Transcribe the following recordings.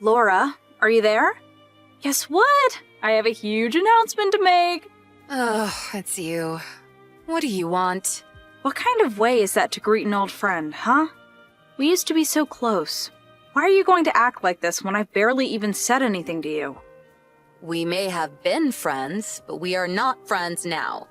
Laura, are you there? Guess what? I have a huge announcement to make. Oh, it's you. What do you want? What kind of way is that to greet an old friend, huh? We used to be so close. Why are you going to act like this when I've barely even said anything to you? We may have been friends, but we are not friends now.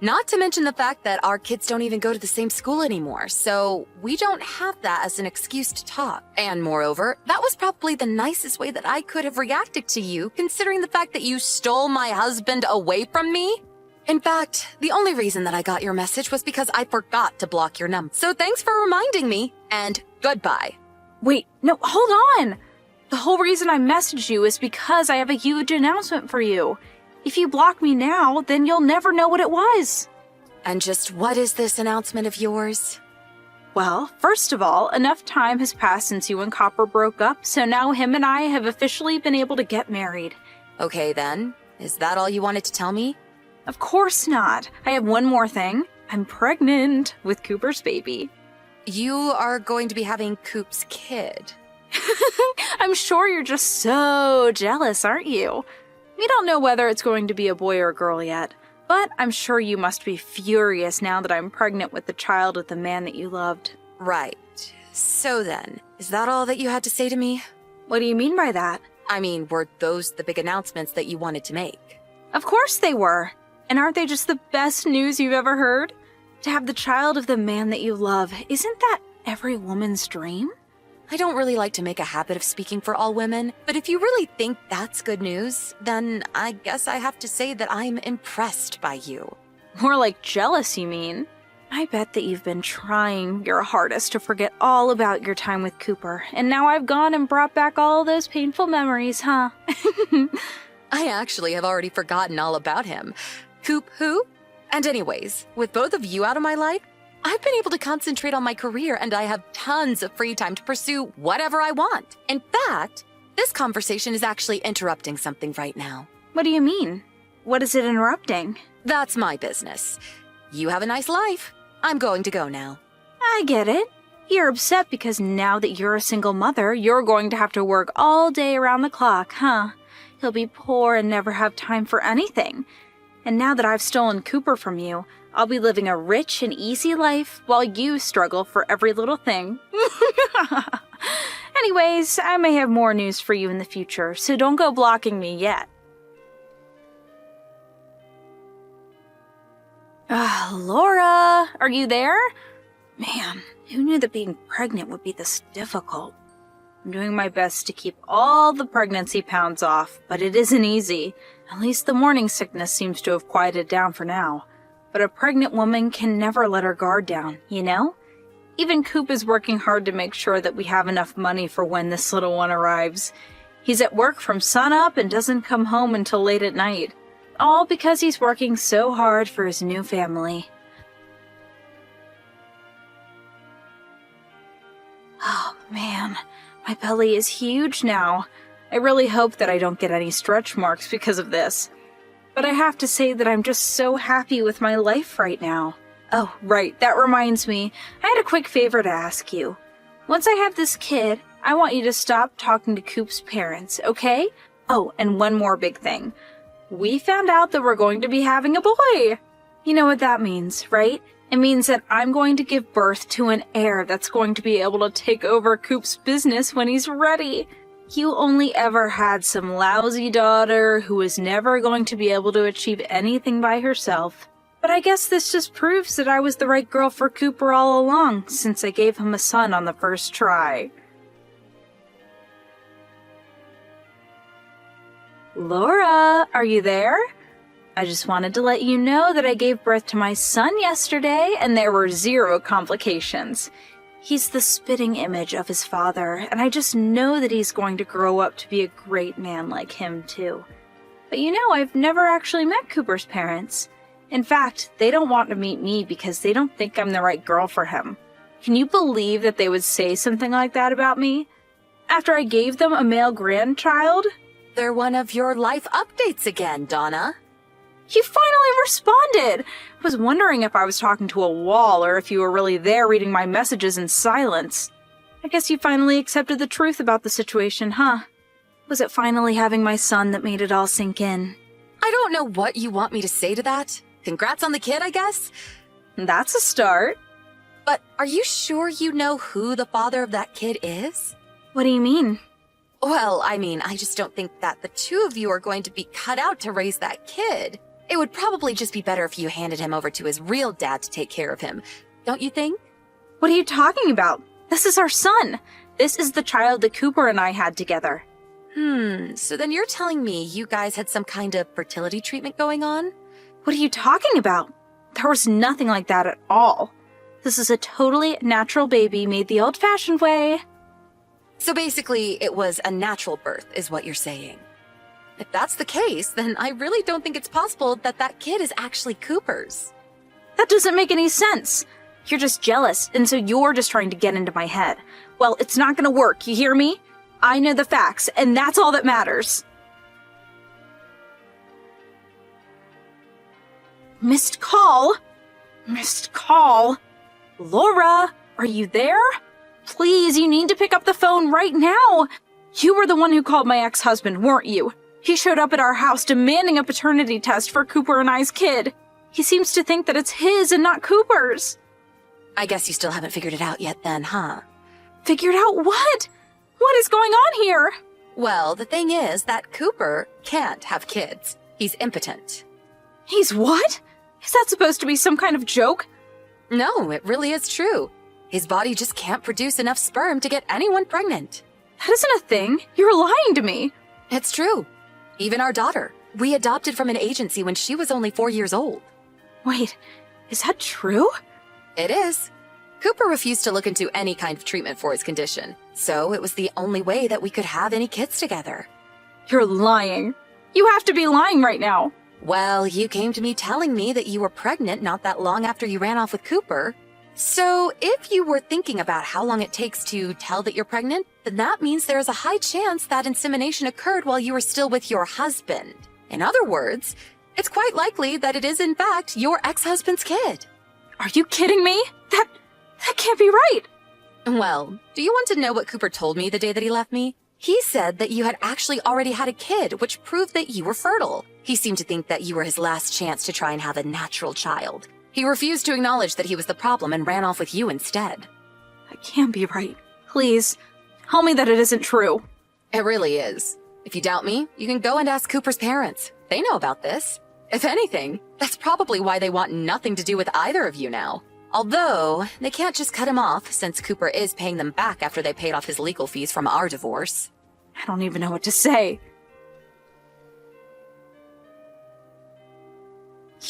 Not to mention the fact that our kids don't even go to the same school anymore, so we don't have that as an excuse to talk. And moreover, that was probably the nicest way that I could have reacted to you, considering the fact that you stole my husband away from me. In fact, the only reason that I got your message was because I forgot to block your number. So thanks for reminding me, and goodbye. Wait, no, hold on! The whole reason I messaged you is because I have a huge announcement for you. If you block me now, then you'll never know what it was. And just what is this announcement of yours? Well, first of all, enough time has passed since you and Copper broke up, so now him and I have officially been able to get married. Okay then, is that all you wanted to tell me? Of course not. I have one more thing. I'm pregnant with Cooper's baby. You are going to be having Coop's kid. I'm sure you're just so jealous, aren't you? We don't know whether it's going to be a boy or a girl yet, but I'm sure you must be furious now that I'm pregnant with the child of the man that you loved. Right. So then, is that all that you had to say to me? What do you mean by that? I mean, were those the big announcements that you wanted to make? Of course they were. And aren't they just the best news you've ever heard? To have the child of the man that you love, isn't that every woman's dream? I don't really like to make a habit of speaking for all women, but if you really think that's good news, then I guess I have to say that I'm impressed by you. More like jealous, you mean? I bet that you've been trying your hardest to forget all about your time with Cooper, and now I've gone and brought back all those painful memories, huh? I actually have already forgotten all about him. Coop who? And anyways, with both of you out of my life, I've been able to concentrate on my career and I have tons of free time to pursue whatever I want. In fact, this conversation is actually interrupting something right now. What do you mean? What is it interrupting? That's my business. You have a nice life. I'm going to go now. I get it. You're upset because now that you're a single mother, you're going to have to work all day around the clock, huh? You'll be poor and never have time for anything. And now that I've stolen Cooper from you, I'll be living a rich and easy life while you struggle for every little thing. Anyways, I may have more news for you in the future, so don't go blocking me yet. Laura, are you there? Man, who knew that being pregnant would be this difficult? I'm doing my best to keep all the pregnancy pounds off, but it isn't easy. At least the morning sickness seems to have quieted down for now. But a pregnant woman can never let her guard down, you know? Even Coop is working hard to make sure that we have enough money for when this little one arrives. He's at work from sunup and doesn't come home until late at night. All because he's working so hard for his new family. Oh man, my belly is huge now. I really hope that I don't get any stretch marks because of this. But I have to say that I'm just so happy with my life right now. Oh, right, that reminds me. I had a quick favor to ask you. Once I have this kid, I want you to stop talking to Coop's parents, okay? Oh, and one more big thing. We found out that we're going to be having a boy. You know what that means, right? It means that I'm going to give birth to an heir that's going to be able to take over Coop's business when he's ready. You only ever had some lousy daughter who was never going to be able to achieve anything by herself. But I guess this just proves that I was the right girl for Cooper all along, since I gave him a son on the first try. Laura, are you there? I just wanted to let you know that I gave birth to my son yesterday, and there were 0 complications. He's the spitting image of his father, and I just know that he's going to grow up to be a great man like him, too. But you know, I've never actually met Cooper's parents. In fact, they don't want to meet me because they don't think I'm the right girl for him. Can you believe that they would say something like that about me? After I gave them a male grandchild? They're one of your life updates again, Donna. You finally responded! I was wondering if I was talking to a wall or if you were really there reading my messages in silence. I guess you finally accepted the truth about the situation, huh? Was it finally having my son that made it all sink in? I don't know what you want me to say to that. Congrats on the kid, I guess. That's a start. But are you sure you know who the father of that kid is? What do you mean? Well, I just don't think that the two of you are going to be cut out to raise that kid. It would probably just be better if you handed him over to his real dad to take care of him. Don't you think? What are you talking about? This is our son. This is the child that Cooper and I had together. So then you're telling me you guys had some kind of fertility treatment going on? What are you talking about? There was nothing like that at all. This is a totally natural baby made the old-fashioned way. So basically, it was a natural birth, is what you're saying. If that's the case, then I really don't think it's possible that that kid is actually Cooper's. That doesn't make any sense. You're just jealous, and so you're just trying to get into my head. Well, it's not gonna work, you hear me? I know the facts, and that's all that matters. Missed call? Missed call? Laura, are you there? Please, you need to pick up the phone right now. You were the one who called my ex-husband, weren't you? He showed up at our house demanding a paternity test for Cooper and I's kid. He seems to think that it's his and not Cooper's. I guess you still haven't figured it out yet then, huh? Figured out what? What is going on here? Well, the thing is that Cooper can't have kids. He's impotent. He's what? Is that supposed to be some kind of joke? No, it really is true. His body just can't produce enough sperm to get anyone pregnant. That isn't a thing. You're lying to me. It's true. Even our daughter. We adopted from an agency when she was only 4 years old. Wait, is that true? It is. Cooper refused to look into any kind of treatment for his condition, so it was the only way that we could have any kids together. You're lying. You have to be lying right now. Well, you came to me telling me that you were pregnant not that long after you ran off with Cooper. So if you were thinking about how long it takes to tell that you're pregnant, then that means there is a high chance that insemination occurred while you were still with your husband. In other words, it's quite likely that it is in fact your ex-husband's kid. Are you kidding me? That can't be right. Well, do you want to know what Cooper told me the day that he left me? He said that you had actually already had a kid, which proved that you were fertile. He seemed to think that you were his last chance to try and have a natural child. He refused to acknowledge that he was the problem and ran off with you instead. That can't be right. Please, tell me that it isn't true. It really is. If you doubt me, you can go and ask Cooper's parents. They know about this. If anything, that's probably why they want nothing to do with either of you now. Although, they can't just cut him off since Cooper is paying them back after they paid off his legal fees from our divorce. I don't even know what to say.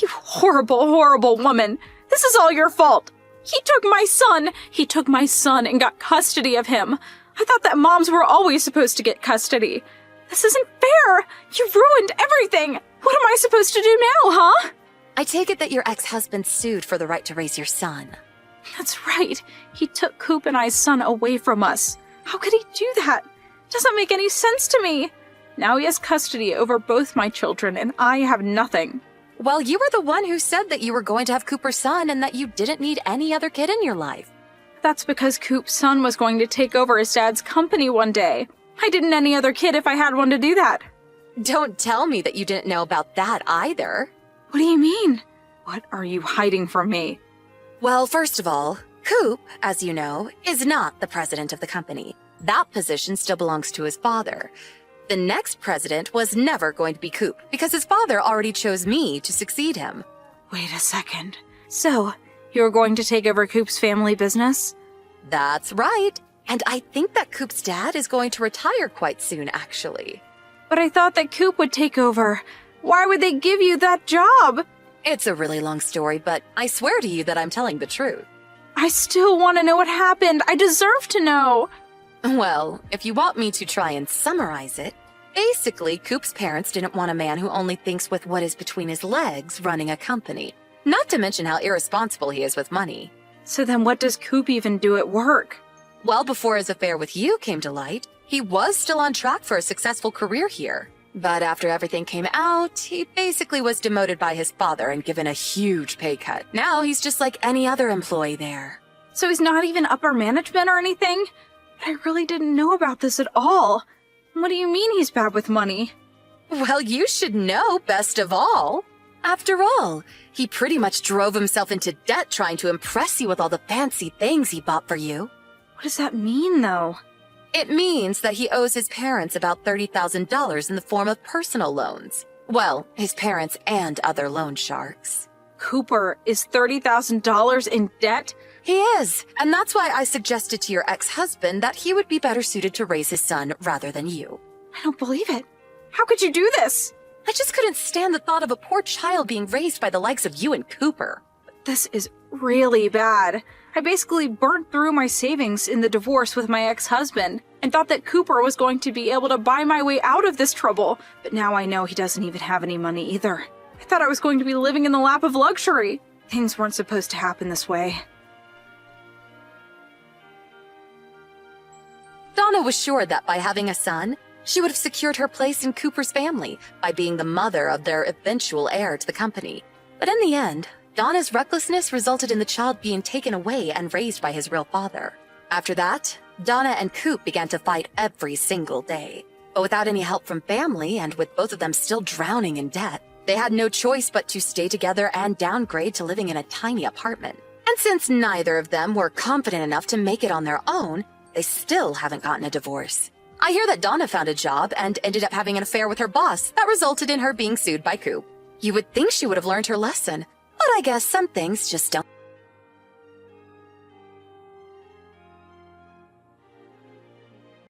You horrible, horrible woman. This is all your fault. He took my son. He took my son and got custody of him. I thought that moms were always supposed to get custody. This isn't fair. You ruined everything. What am I supposed to do now, huh? I take it that your ex-husband sued for the right to raise your son. That's right. He took Coop and I's son away from us. How could he do that? Doesn't make any sense to me. Now he has custody over both my children and I have nothing. Well, you were the one who said that you were going to have Cooper's son and that you didn't need any other kid in your life. That's because Coop's son was going to take over his dad's company one day. I didn't need any other kid if I had one to do that. Don't tell me that you didn't know about that either. What do you mean? What are you hiding from me? Well, first of all, Coop, as you know, is not the president of the company. That position still belongs to his father. The next president was never going to be Coop because his father already chose me to succeed him. Wait a second. So, you're going to take over Coop's family business? That's right. And I think that Coop's dad is going to retire quite soon, actually. But I thought that Coop would take over. Why would they give you that job? It's a really long story, but I swear to you that I'm telling the truth. I still want to know what happened. I deserve to know. Well, if you want me to try and summarize it, basically, Coop's parents didn't want a man who only thinks with what is between his legs running a company. Not to mention how irresponsible he is with money. So then what does Coop even do at work? Well, before his affair with you came to light, he was still on track for a successful career here. But after everything came out, he basically was demoted by his father and given a huge pay cut. Now he's just like any other employee there. So he's not even upper management or anything? But I really didn't know about this at all. What do you mean he's bad with money? Well, you should know best of all. After all, he pretty much drove himself into debt trying to impress you with all the fancy things he bought for you. What does that mean, though? It means that he owes his parents about $30,000 in the form of personal loans. Well, his parents and other loan sharks. Cooper is $30,000 in debt? He is, and that's why I suggested to your ex-husband that he would be better suited to raise his son rather than you. I don't believe it. How could you do this? I just couldn't stand the thought of a poor child being raised by the likes of you and Cooper. This is really bad. I basically burnt through my savings in the divorce with my ex-husband and thought that Cooper was going to be able to buy my way out of this trouble, but now I know he doesn't even have any money either. I thought I was going to be living in the lap of luxury. Things weren't supposed to happen this way. Donna was sure that by having a son, she would have secured her place in Cooper's family by being the mother of their eventual heir to the company. But in the end, Donna's recklessness resulted in the child being taken away and raised by his real father. After that, Donna and Coop began to fight every single day. But without any help from family and with both of them still drowning in debt, they had no choice but to stay together and downgrade to living in a tiny apartment. And since neither of them were confident enough to make it on their own, they still haven't gotten a divorce. I hear that Donna found a job and ended up having an affair with her boss that resulted in her being sued by Coop. You would think she would have learned her lesson, but I guess some things just don't.